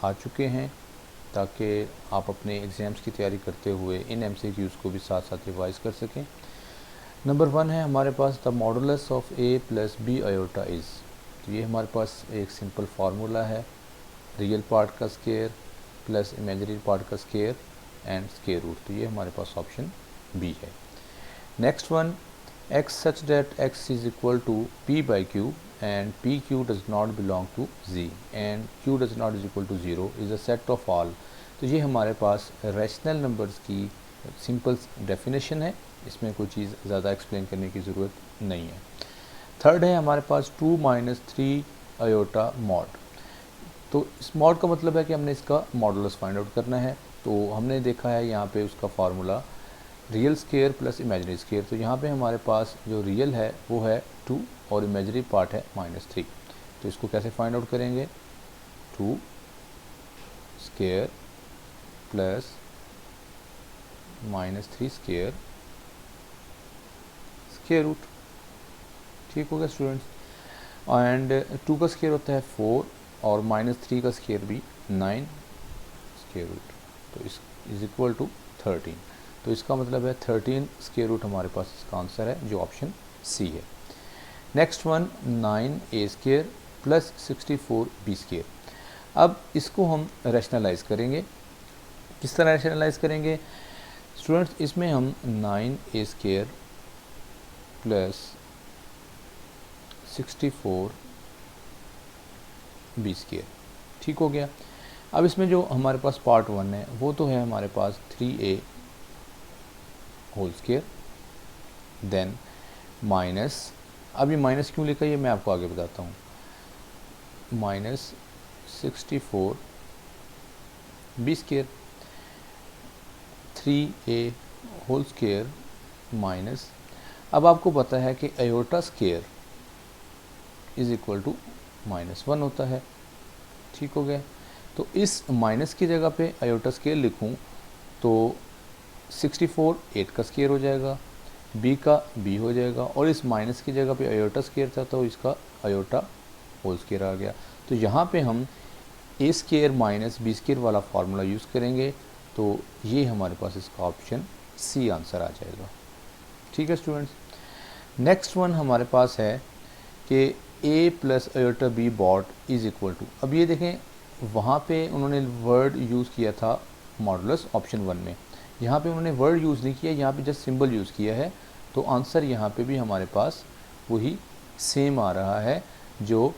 आ चुके हैं ताकि आप अपने एग्ज़ाम्स की तैयारी करते हुए इन MCQs को भी साथ साथ रिवाइज़ कर सकें। नंबर 1 है हमारे पास the modulus of a plus B iota is. तो ये हमारे पास एक सिंपल फार्मूला है, रियल पार्ट का स्केयर प्लस इमेजिनरी पार्ट का स्केयर एंड स्केयर रूट। तो ये हमारे पास ऑप्शन बी है। Next one, x such that x is equal to p by q and pq does not belong to z and q does not is equal to 0 is a set of all। तो ये हमारे पास rational numbers की simple definition है, इसमें कोई चीज़ ज़्यादा explain करने की ज़रूरत नहीं है। थर्ड है हमारे पास 2 माइनस 3 आयोटा मॉड। तो इस मॉड का मतलब है कि हमने इसका मॉडुलस फाइंड आउट करना है। तो हमने देखा है यहाँ पे उसका formula real square plus imaginary square. तो यहाँ पे हमारे पास जो रियल है वो है 2 और इमेजिनरी पार्ट है -3। तो इसको कैसे फाइंड आउट करेंगे, 2 square plus -3 square square root. ठीक हो गया स्टूडेंट्स। एंड 2 का स्केयर होता है 4 और -3 का स्केयर भी 9 स्केयर रूट। तो इस इज इक्वल टू 13। तो इसका मतलब है 13 स्केयर रूट हमारे पास इसका आंसर है, जो ऑप्शन सी है। Next one 9a square plus 64b square. अब इसको हम रैशनलाइज करेंगे। किस तरह रैशनलाइज करेंगे स्टूडेंट्स, इसमें हम 9a square plus 64b square, ठीक हो गया। अब इसमें जो हमारे पास पार्ट 1 है वो तो है हमारे पास 3a whole square, then minus, अब ये माइनस क्यों लिखा ये मैं आपको आगे बताता हूँ, -64b square 3a whole square minus, अब आपको पता है कि iota square is equal to -1 होता है, ठीक हो गया। तो इस माइनस की जगह पे आयोटा स्केयर लिखूँ तो 64 8 का स्केयर हो जाएगा, b का b हो जाएगा, और इस माइनस की जगह पे आयोटा स्केयर था तो इसका आयोटा होल स्केयर आ गया। तो यहाँ पे हम a square minus b square वाला फार्मूला यूज़ करेंगे, तो ये हमारे पास इसका ऑप्शन सी आंसर आ जाएगा। ठीक है स्टूडेंट्स। नेक्स्ट वन हमारे पास है कि a plus iota b but is equal to, अब ये देखें वहाँ पे उन्होंने वर्ड यूज़ किया था मॉडुलस ऑप्शन 1 में, यहाँ पे उन्होंने वर्ड यूज़ नहीं किया, यहाँ पे जस्ट सिंबल यूज़ किया है। तो आंसर यहाँ पे भी हमारे पास वही सेम आ रहा है, जो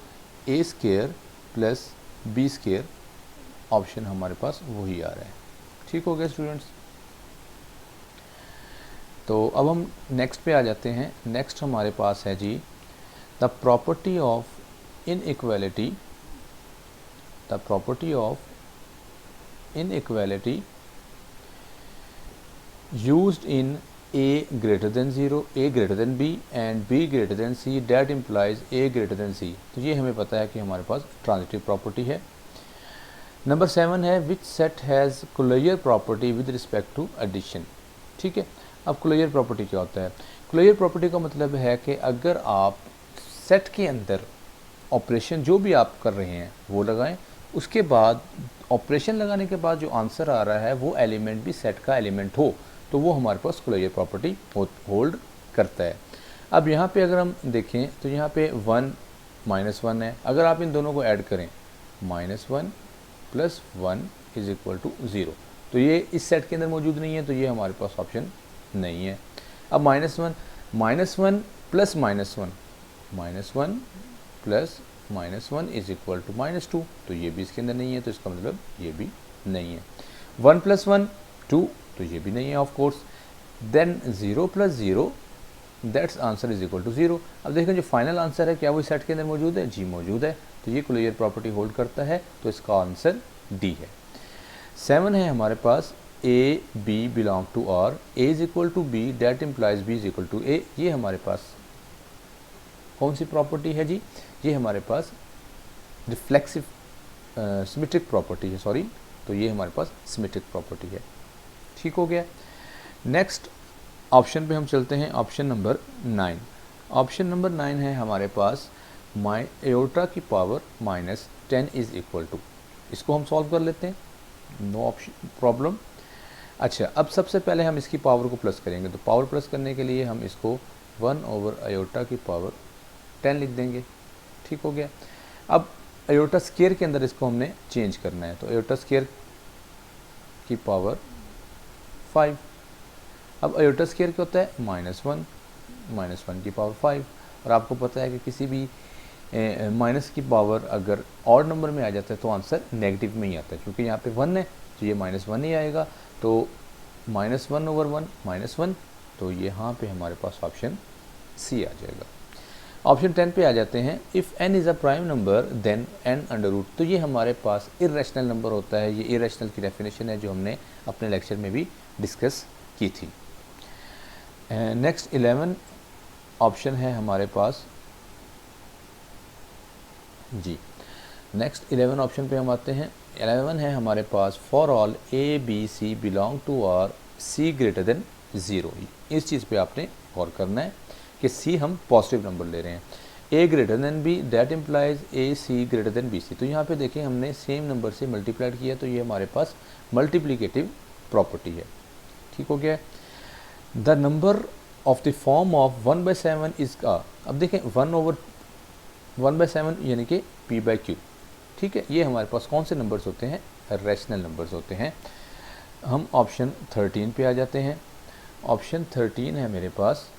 a square plus b square option हमारे पास वही आ रहा है। ठीक हो गया स्टूडेंट्स। तो अब हम नेक्स्ट पे आ जाते हैं। नेक्स्ट हमारे पास है जी the property of inequality, the property of inequality used in a greater than 0, a greater than b and b greater than c that implies a greater than c। तो ये हमें पता है कि हमारे पास ट्रांजिटिव प्रॉपर्टी है। नंबर 7 है which set has closure property with respect to addition. ठीक है, अब क्लोजर प्रॉपर्टी क्या होता है, क्लोजर प्रॉपर्टी का मतलब है कि अगर आप सेट के अंदर ऑपरेशन जो भी आप कर रहे हैं वो लगाएं, उसके बाद ऑपरेशन लगाने के बाद जो आंसर आ रहा है वो एलिमेंट भी सेट का एलिमेंट हो, तो वो हमारे पास क्लोजर प्रॉपर्टी होल्ड करता है। अब यहाँ पे अगर हम देखें तो यहाँ पे 1 -1 है, अगर आप इन दोनों को ऐड करें -1 + 1 इज इक्वल टू 0, तो ये इस सेट के अंदर मौजूद नहीं है, तो ये हमारे पास ऑप्शन नहीं है। अब -1 + -1 -1 इज इक्वल टू -2, तो ये भी इसके अंदर नहीं है, तो इसका मतलब ये भी नहीं है। 1 + 1 2, तो ये भी नहीं है of course. Then 0 + 0 that's answer is equal to 0। अब देखें जो फाइनल आंसर है क्या वो सेट के अंदर मौजूद है, जी मौजूद है, तो ये क्लोजर प्रॉपर्टी होल्ड करता है, तो इसका आंसर डी है। 7 है हमारे पास A B belong to R, A is equal to B that implies B is equal to A. ये हमारे पास कौन सी प्रॉपर्टी है जी, ये हमारे पास रिफ्लेक्सिव सिमेट्रिक प्रॉपर्टी है, सॉरी, तो ये हमारे पास सिमेट्रिक प्रॉपर्टी है। ठीक हो गया। नेक्स्ट ऑप्शन पे हम चलते हैं, ऑप्शन नंबर 9। ऑप्शन नंबर 9 है हमारे पास आयोटा की पावर -10 इज इक्वल टू। इसको हम सॉल्व कर लेते हैं, नो ऑप्शन प्रॉब्लम। अच्छा, अब सबसे पहले हम इसकी पावर को प्लस करेंगे, तो पावर प्लस करने के लिए हम इसको 1 ओवर आयोटा की पावर 10 लिख देंगे। ठीक हो गया। अब आयोटा स्क्वायर के अंदर इसको हमने चेंज करना है, तो आयोटा स्क्वायर की पावर 5। अब आयोटा स्क्वायर क्या होता है, -1 की पावर 5। और आपको पता है कि किसी भी माइनस की पावर अगर ऑड नंबर में आ जाता है तो आंसर नेगेटिव में ही आता है, क्योंकि यहाँ पे 1 है तो ये -1 ही आएगा। तो -1 ओवर 1 -1, तो यहाँ पे हमारे पास ऑप्शन सी आ जाएगा। ऑप्शन 10 पे आ जाते हैं, if n is a prime number then n under root. तो ये हमारे पास इरेशनल नंबर होता है। ये इरेशनल की डेफिनेशन है जो हमने अपने लेक्चर में भी डिस्कस की थी। नेक्स्ट 11 ऑप्शन है हमारे पास जी। नेक्स्ट 11 ऑप्शन पे हम आते हैं। 11 है हमारे पास, for all A B C belong to R C greater than 0। इस चीज़ पे आपने गौर करना है कि सी हम पॉजिटिव नंबर ले रहे हैं। A greater than B, that implies A C greater than B C. तो यहाँ पे देखें हमने सेम नंबर से मल्टीप्लाइड किया, तो ये हमारे पास मल्टीप्लिकेटिव प्रॉपर्टी है। ठीक हो गया। The number of the form of 1/7 is का, अब देखें 1/7 यानी कि p/q। ठीक है, ये हमारे पास कौन से नंबर्स होते हैं, रैशनल नंबर्स होते हैं। हम ऑप्शन 13 पे आ जाते हैं। ऑप्शन 13 है मेरे पास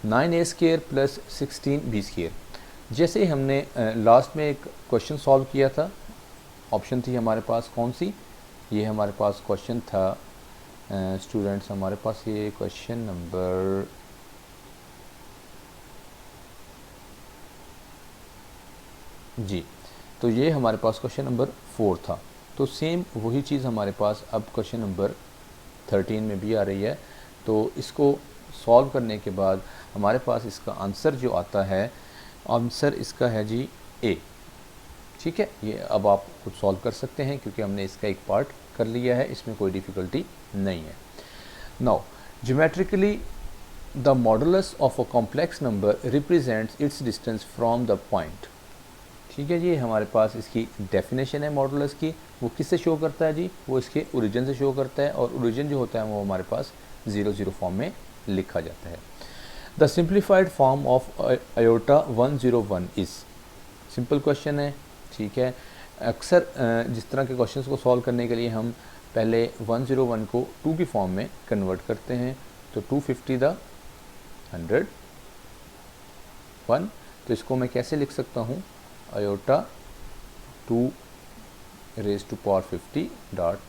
9a² + 16b²। जैसे ही हमने लास्ट में एक क्वेश्चन सॉल्व किया था, ऑप्शन थी हमारे पास कौन सी, ये हमारे पास क्वेश्चन था स्टूडेंट्स, हमारे पास ये क्वेश्चन नंबर जी, तो ये हमारे पास क्वेश्चन नंबर 4 था। तो सेम वही चीज़ हमारे पास अब क्वेश्चन नंबर 13 में भी आ रही है। तो इसको सॉल्व करने के बाद हमारे पास इसका आंसर जो आता है, आंसर इसका है जी ए। ठीक है, ये अब आप खुद सॉल्व कर सकते हैं क्योंकि हमने इसका एक पार्ट कर लिया है, इसमें कोई डिफ़िकल्टी नहीं है। Now geometrically the modulus of a complex number represents it's distance from the point. ठीक है जी, हमारे पास इसकी डेफिनेशन है मॉडुलस की। वो किससे शो करता है जी, वो इसके ओरिजिन से शो करता है, और ओरिजिन जो होता है वो हमारे पास 0 फॉर्म में लिखा जाता है। The simplified form of iota 101 is, simple question है। ठीक है, अक्सर जिस तरह के क्वेश्चंस को सॉल्व करने के लिए हम पहले 101 को 2 की फॉर्म में कन्वर्ट करते हैं। तो 250 द 100 1, तो इसको मैं कैसे लिख सकता हूँ, iota 2 raise to power 50 dot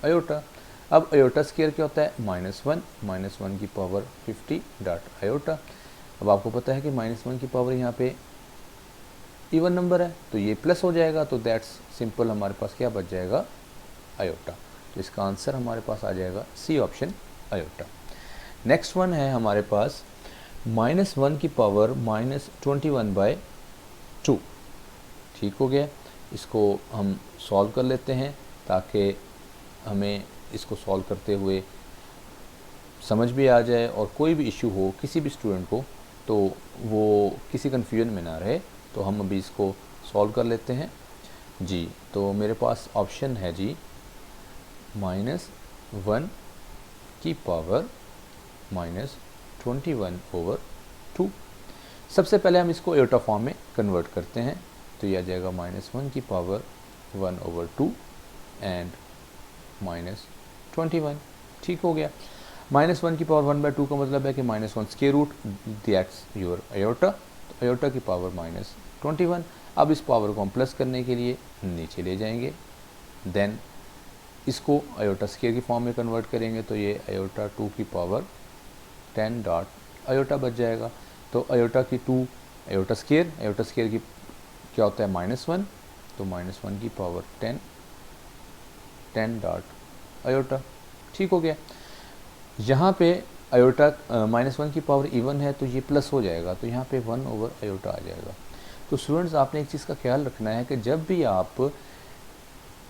iota. अब आयोटा स्क्वायर क्या होता है, -1 की पावर 50 डॉट आयोटा। अब आपको पता है कि -1 की पावर यहाँ पे इवन नंबर है, तो ये प्लस हो जाएगा, तो दैट्स सिंपल हमारे पास क्या बच जाएगा, आयोटा। तो इसका आंसर हमारे पास आ जाएगा C option, iota. Next one है हमारे पास -1 की पावर -21/2। ठीक हो गया, इसको हम सॉल्व कर लेते हैं ताकि हमें इसको सॉल्व करते हुए समझ भी आ जाए और कोई भी इशू हो किसी भी स्टूडेंट को तो वो किसी कन्फ्यूजन में ना रहे। तो हम अभी इसको सॉल्व कर लेते हैं जी। तो मेरे पास ऑप्शन है जी -1 की पावर -21/2। सबसे पहले हम इसको आयोटा फॉर्म में कन्वर्ट करते हैं, तो यह आ जाएगा -1 की पावर 1/2 एंड -21। ठीक हो गया। -1 की पावर 1/2 का मतलब है कि -1 square root, that's your iota. तो आयोटा की पावर -21। अब इस पावर को हम प्लस करने के लिए नीचे ले जाएंगे, देन इसको आयोटा स्क्वायर की फॉर्म में कन्वर्ट करेंगे, तो ये आयोटा 2 की पावर 10 डॉट आयोटा बच जाएगा। तो आयोटा की 2 आयोटा स्क्वायर की क्या होता है, -1, तो -1 की पावर 10 डॉट आयोटा। ठीक हो गया। यहाँ पे आयोटा -1 की पावर इवन है तो ये प्लस हो जाएगा, तो यहाँ पे 1 ओवर आयोटा आ जाएगा। तो स्टूडेंट्स आपने एक चीज़ का ख्याल रखना है कि जब भी आप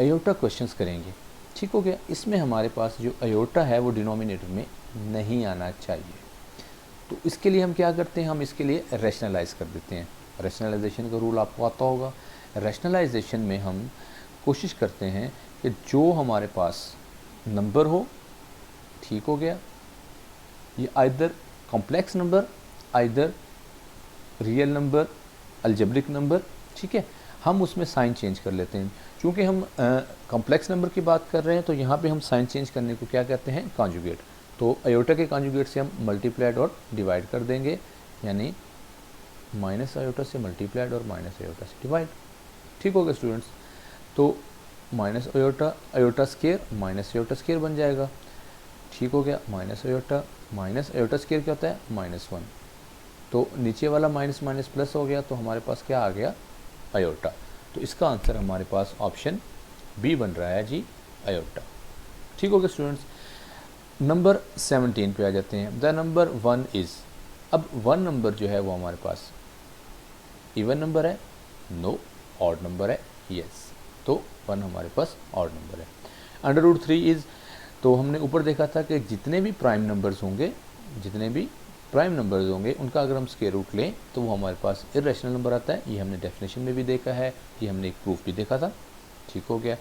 आयोटा क्वेश्चंस करेंगे, ठीक हो गया, इसमें हमारे पास जो आयोटा है वो डिनोमिनेटर में नहीं आना चाहिए। तो इसके लिए हम क्या करते हैं, हम इसके लिए रैशनलाइज कर देते हैं। रैशनलाइजेशन का रूल आपको आता होगा। रैशनलाइजेशन में हम कोशिश करते हैं कि जो हमारे पास नंबर हो, ठीक हो गया, ये either complex number, either real number, algebraic number, ठीक है, हम उसमें साइन चेंज कर लेते हैं। चूँकि हम कॉम्प्लेक्स नंबर की बात कर रहे हैं तो यहाँ पे हम साइन चेंज करने को क्या कहते हैं, कॉन्जुगेट। तो आयोटा के कॉन्जुगेट से हम मल्टीप्लाइड और डिवाइड कर देंगे, यानी माइनस आयोटा से मल्टीप्लाइड और माइनस आयोटा से डिवाइड। ठीक हो गया स्टूडेंट्स। तो minus iota, iota square minus iota square बन जाएगा। ठीक हो गया, माइनस आयोटा स्केयर क्या होता है, -1। तो नीचे वाला माइनस माइनस प्लस हो गया, तो हमारे पास क्या आ गया, आयोटा। तो इसका आंसर हमारे पास ऑप्शन बी बन रहा है जी, आयोटा। ठीक हो गया स्टूडेंट्स। नंबर 17 पे आ जाते हैं। द नंबर 1 इज़, अब 1 नंबर जो है वो हमारे पास इवन नंबर है, नो, ऑड नंबर है, यस। तो 1 हमारे पास ऑड नंबर है। √3 इज़, तो हमने ऊपर देखा था कि जितने भी प्राइम नंबर्स होंगे, उनका अगर हम स्क्वायर रूट लें तो वो हमारे पास इर्रेशनल नंबर आता है। ये हमने डेफिनेशन में भी देखा है, ये हमने एक प्रूफ भी देखा था। ठीक हो गया।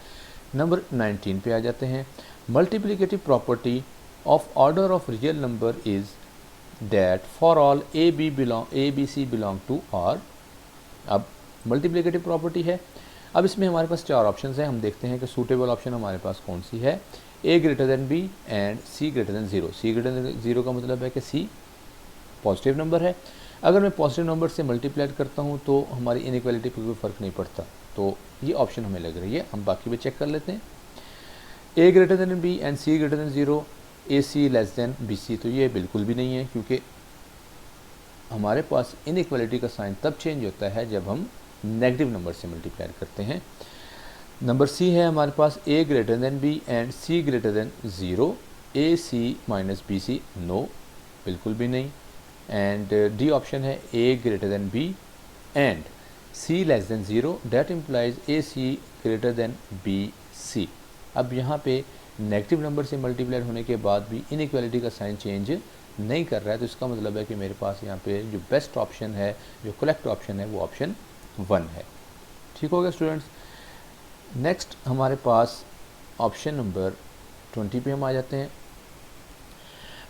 नंबर 19 पे आ जाते हैं। Multiplicative property of order of real number is that for all A B C belong to R. अब मल्टीप्लिकेटिव प्रॉपर्टी है। अब इसमें हमारे पास 4 ऑप्शन हैं। हम देखते हैं कि सूटेबल ऑप्शन हमारे पास कौन सी है। a greater than b and c greater than 0। c greater than 0 का मतलब है कि c पॉजिटिव नंबर है। अगर मैं पॉजिटिव नंबर से मल्टीप्लाई करता हूँ तो हमारी इनइक्वालिटी पर कोई फ़र्क नहीं पड़ता। तो ये ऑप्शन हमें लग रही है। हम बाकी भी चेक कर लेते हैं। a greater than b and c greater than 0, ac less than bc, तो ये बिल्कुल भी नहीं है, क्योंकि हमारे पास इनइक्वालिटी का साइन तब चेंज होता है जब हम नेगेटिव नंबर से मल्टीप्लाई करते हैं। नंबर सी है हमारे पास a greater than b and c greater than 0, ac minus bc, no, बिल्कुल भी नहीं। एंड डी ऑप्शन है a greater than b and c less than 0, that implies ac greater than bc। अब यहाँ पे नेगेटिव नंबर से multiply होने के बाद भी इनइक्वालिटी का साइन चेंज नहीं कर रहा है, तो इसका मतलब है कि मेरे पास यहाँ पे जो बेस्ट ऑप्शन है, जो करेक्ट ऑप्शन है, वो ऑप्शन 1 है। ठीक हो गया स्टूडेंट्स। नेक्स्ट हमारे पास ऑप्शन नंबर 20 पे हम आ जाते हैं।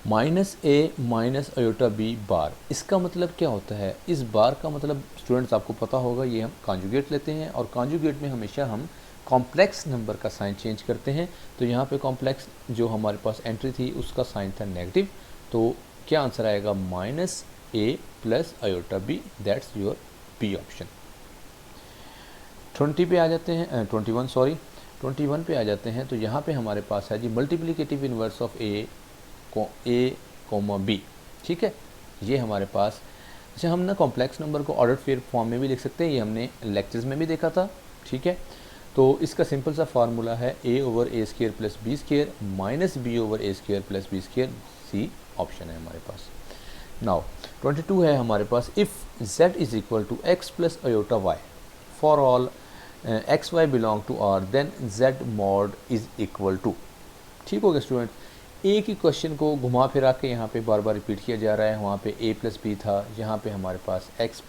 -a माइनस आयोटा b बार, इसका मतलब क्या होता है? इस बार का मतलब स्टूडेंट्स आपको पता होगा, ये हम कॉन्जुगेट लेते हैं और कॉन्जुगेट में हमेशा हम कॉम्प्लेक्स नंबर का साइन चेंज करते हैं। तो यहाँ पे कॉम्प्लेक्स जो हमारे पास एंट्री थी उसका साइन था नेगेटिव, तो क्या आंसर आएगा, -a plus iota b, that's your B option. 21 पे आ जाते हैं। तो यहाँ पे हमारे पास है जी multiplicative inverse of a, b। ठीक है, ये हमारे पास, अच्छा हम ना कॉम्प्लेक्स नंबर को ऑर्डर फेयर फॉर्म में भी लिख सकते हैं, ये हमने लेक्चर्स में भी देखा था। ठीक है, तो इसका सिंपल सा फार्मूला है a/a² plus b² minus b/a² plus b², C option है हमारे पास। नाउ 22 है हमारे पास। If z is equal to x plus iota y for all X Y belong to R, then z mod is equal to. ठीक हो गया student. एक ही क्वेश्चन को घुमा फिरा के यहाँ पे बार बार रिपीट किया जा रहा है। वहाँ पे a प्लस बी था, यहाँ पे हमारे पास x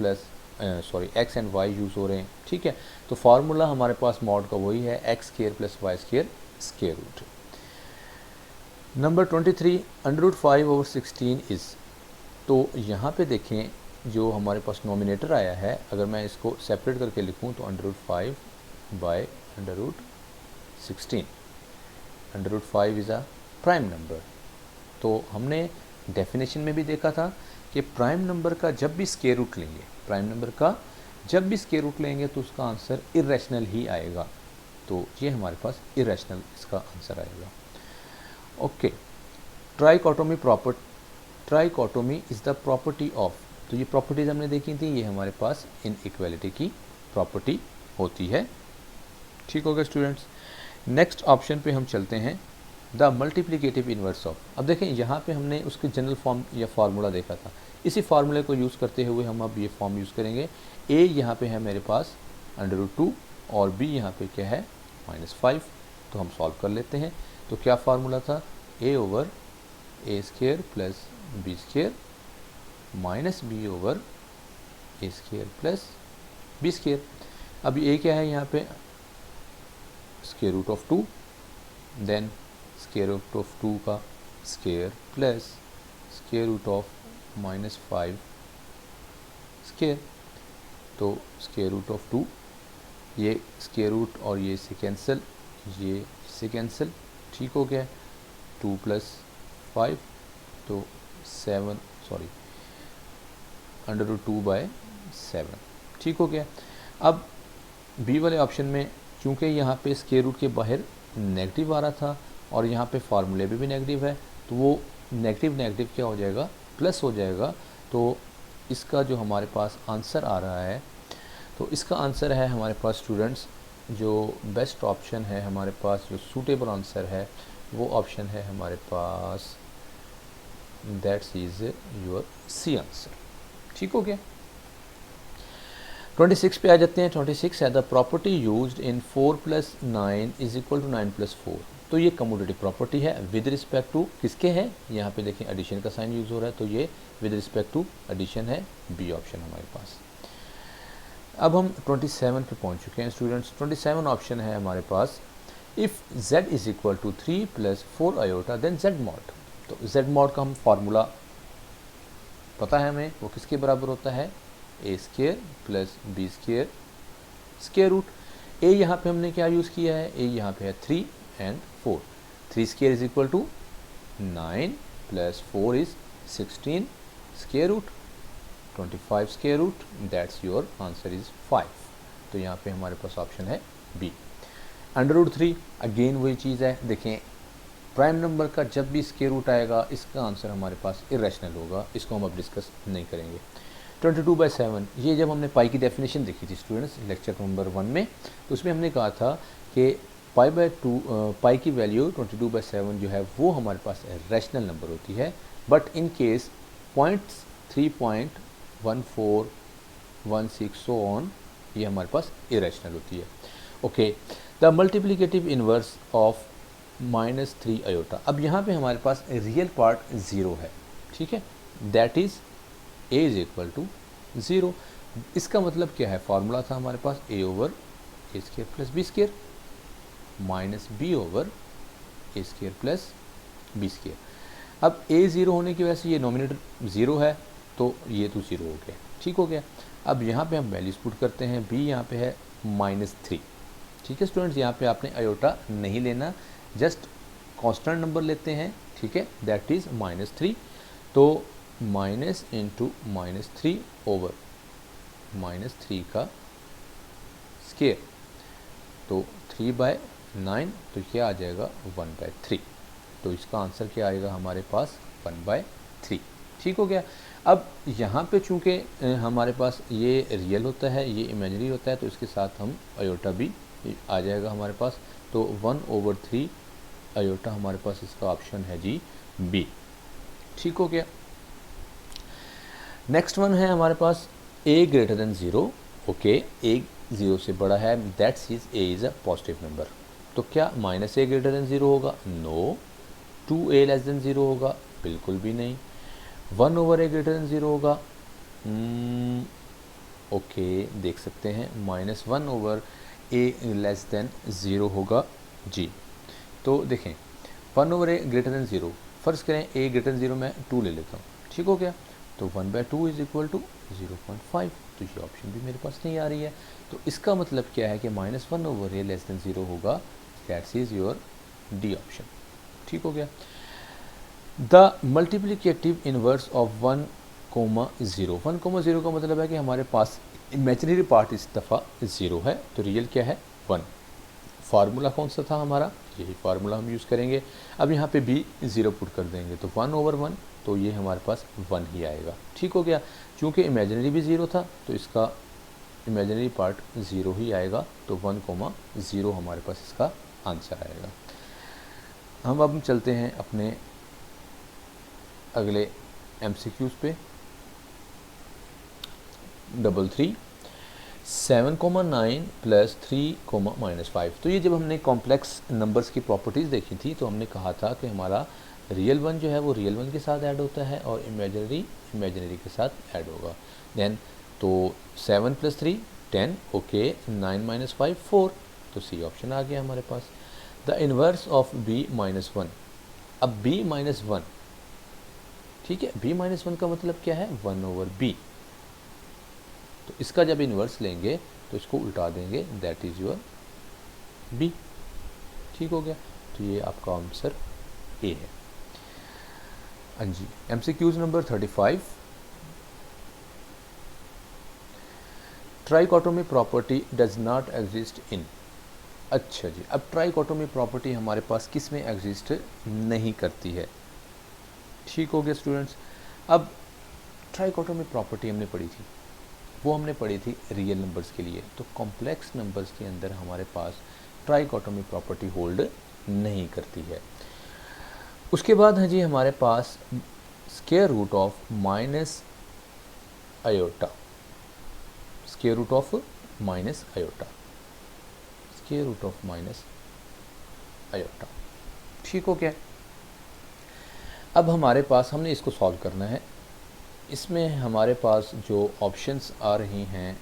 एंड y यूज़ हो रहे हैं। ठीक है, तो फार्मूला हमारे पास मॉड का वही है, x² plus y² square root. Number 23 √5/16 is, तो यहाँ पे देखें जो हमारे पास नोमिनेटर आया है, अगर मैं इसको सेपरेट करके लिखूँ तो √5/16, √5 इज़ अ प्राइम नंबर। तो हमने डेफिनेशन में भी देखा था कि प्राइम नंबर का जब भी स्क्वायर रूट लेंगे, तो उसका आंसर इरेशनल ही आएगा। तो ये हमारे पास इरेशनल इसका आंसर आएगा। Okay, trichotomy is the property of, तो ये प्रॉपर्टीज़ हमने देखी थी, ये हमारे पास इनइक्वालिटी की प्रॉपर्टी होती है। ठीक हो गया स्टूडेंट्स। नेक्स्ट ऑप्शन पे हम चलते हैं, द मल्टीप्लिकेटिव इन्वर्स ऑफ। अब देखें यहाँ पे हमने उसके जनरल फॉर्म या फार्मूला देखा था, इसी फार्मूले को यूज़ करते हुए हम अब ये फॉर्म यूज़ करेंगे। a यहाँ पे है मेरे पास √2 और b यहाँ पे क्या है, -5। तो हम सॉल्व कर लेते हैं। तो क्या फार्मूला था, a/a² plus b² minus b/a² plus b²। अब a क्या है यहाँ पे square root of 2, then square root of 2 का square plus square root of -5 square, तो स्क्वायर रूट ऑफ 2, ये स्क्वायर रूट और ये से कैंसिल, ये से कैंसिल, ठीक हो गया। 2 + 5 तो 7, सॉरी √2/7, ठीक हो गया। अब बी वाले ऑप्शन में चूँकि यहाँ पे स्क्वायर रूट के बाहर नेगेटिव आ रहा था और यहाँ पे फार्मूले भी नेगेटिव है, तो वो नेगेटिव नेगेटिव क्या हो जाएगा, प्लस हो जाएगा। तो इसका जो हमारे पास आंसर आ रहा है, तो इसका आंसर है हमारे पास स्टूडेंट्स, जो बेस्ट ऑप्शन है हमारे पास, जो सूटेबल आंसर है वो ऑप्शन है हमारे पास, that's is your C answer, ठीक हो गया। 26 पे आ जाते हैं। 26 है द प्रॉपर्टी यूज्ड इन 4 + 9 = 9 + 4। तो ये कम्यूटेटिव प्रॉपर्टी है विद रिस्पेक्ट टू किसके है, यहाँ पे देखें एडिशन का साइन यूज़ हो रहा है, तो ये विद रिस्पेक्ट टू एडिशन है, बी ऑप्शन हमारे पास। अब हम 27 पे पहुँच चुके हैं स्टूडेंट्स। 27 ऑप्शन है हमारे पास, if z = 3 + 4 iota then z mod। तो z mod का हम फार्मूला पता है हमें, वो किसके बराबर होता है, a² + b² square root. a यहाँ पे हमने क्या यूज़ किया है, a यहाँ पे है 3 and 4, 3² = 9 + 4 is 16 square root, 25 square root, that's your answer is 5। तो यहाँ पे हमारे पास ऑप्शन है बी। √3 अगेन वही चीज़ है, देखें प्राइम नंबर का जब भी स्क्वायर रूट आएगा इसका आंसर हमारे पास इरेशनल होगा, इसको हम अब डिस्कस नहीं करेंगे। 22/7, ये जब हमने पाई की डेफिनेशन देखी थी स्टूडेंट्स लेक्चर नंबर 1 में, तो उसमें हमने कहा था कि पाई की वैल्यू 22/7 जो है वो हमारे पास रैशनल नंबर होती है, but in case points 3.1416 so on, ये हमारे पास इरेशनल होती है। Okay, the multiplicative inverse of -3 iota. अब यहाँ पे हमारे पास रियल पार्ट 0 है, ठीक है, दैट इज़ a = 0। इसका मतलब क्या है, फार्मूला था हमारे पास a/a² + b² -b/a² + b²। अब a 0 होने की वजह से ये नॉमिनेटर 0 है, तो ये तो 0 हो गया, ठीक हो गया। अब यहाँ पे हम वैल्यूज पुट करते हैं, b यहाँ पे है -3, ठीक है स्टूडेंट्स, यहाँ पे आपने आयोटा नहीं लेना, जस्ट कांस्टेंट नंबर लेते हैं, ठीक है, दैट इज़ -3। तो माइनस इंटू -3 ओवर -3 का स्क्वायर, तो 3/9, तो क्या आ जाएगा 1/3। तो इसका आंसर क्या आएगा हमारे पास 1/3, ठीक हो गया। अब यहाँ पे चूँकि हमारे पास ये रियल होता है, ये इमेजिनरी होता है, तो इसके साथ हम आयोटा भी आ जाएगा हमारे पास, तो 1/3 आयोटा हमारे पास इसका ऑप्शन है जी बी, ठीक हो गया। नेक्स्ट वन है हमारे पास a > 0। ओके, a 0 से बड़ा है, that's is a is a positive number. तो क्या -a > 0 होगा, नो। 2a < 0 होगा, बिल्कुल भी नहीं। 1/a > 0 होगा, ओके, देख सकते हैं -1/a < 0 होगा जी। तो देखें 1/a > 0, फ़र्ज़ करें a > 0 मैं 2 ले लेता हूँ, ठीक हो गया, तो 1/2 = 0.5, तो ये ऑप्शन भी मेरे पास नहीं आ रही है। तो इसका मतलब क्या है कि -1/a < 0 होगा, that's is your D option, ठीक हो गया। The multiplicative inverse of 1,0। 1,0 का मतलब है कि हमारे पास इमेजिनरी पार्ट इस दफ़ा 0 है, तो रियल क्या है 1। फार्मूला कौन सा था हमारा, यही फार्मूला हम यूज़ करेंगे। अब यहाँ पे भी 0 पुट कर देंगे, तो 1/1, तो ये हमारे पास 1 ही आएगा, ठीक हो गया। चूँकि इमेजिनरी भी 0 था, तो इसका इमेजिनरी पार्ट 0 ही आएगा, तो 1,0 हमारे पास इसका आंसर आएगा। हम अब चलते हैं अपने अगले MCQs पे। 33 7,9 + 3, -5। तो ये जब हमने कॉम्प्लेक्स नंबर्स की प्रॉपर्टीज़ देखी थी, तो हमने कहा था कि हमारा रियल वन जो है वो रियल वन के साथ ऐड होता है और इमेजिनरी के साथ ऐड होगा। देन तो 7 + 3 10, ओके, 9 - 5 4, तो सी ऑप्शन आ गया हमारे पास। The inverse of b minus one, अब b माइनस वन, ठीक है, b माइनस वन का मतलब क्या है, 1/b। तो इसका जब इन्वर्स लेंगे तो इसको उल्टा देंगे, दैट इज़ योर b। ठीक हो गया, तो ये आपका आंसर ए है। हाँ जी, MCQs number 35। Trichotomy property does not exist in. अच्छा जी, अब ट्राइकोटोमी प्रॉपर्टी हमारे पास किस में एग्जिस्ट नहीं करती है। ठीक हो गया स्टूडेंट्स। अब ट्राइकोटोमी प्रॉपर्टी हमने पढ़ी थी, वो हमने पढ़ी थी रियल नंबर्स के लिए। तो कॉम्प्लेक्स नंबर्स के अंदर हमारे पास ट्राइकोटोमी प्रॉपर्टी होल्ड नहीं करती है। उसके बाद है जी हमारे पास square root of minus iota, square root of minus iota, square root of minus iota. ठीक हो गया। अब हमारे पास हमने इसको सॉल्व करना है। इसमें हमारे पास जो ऑप्शंस आ रही हैं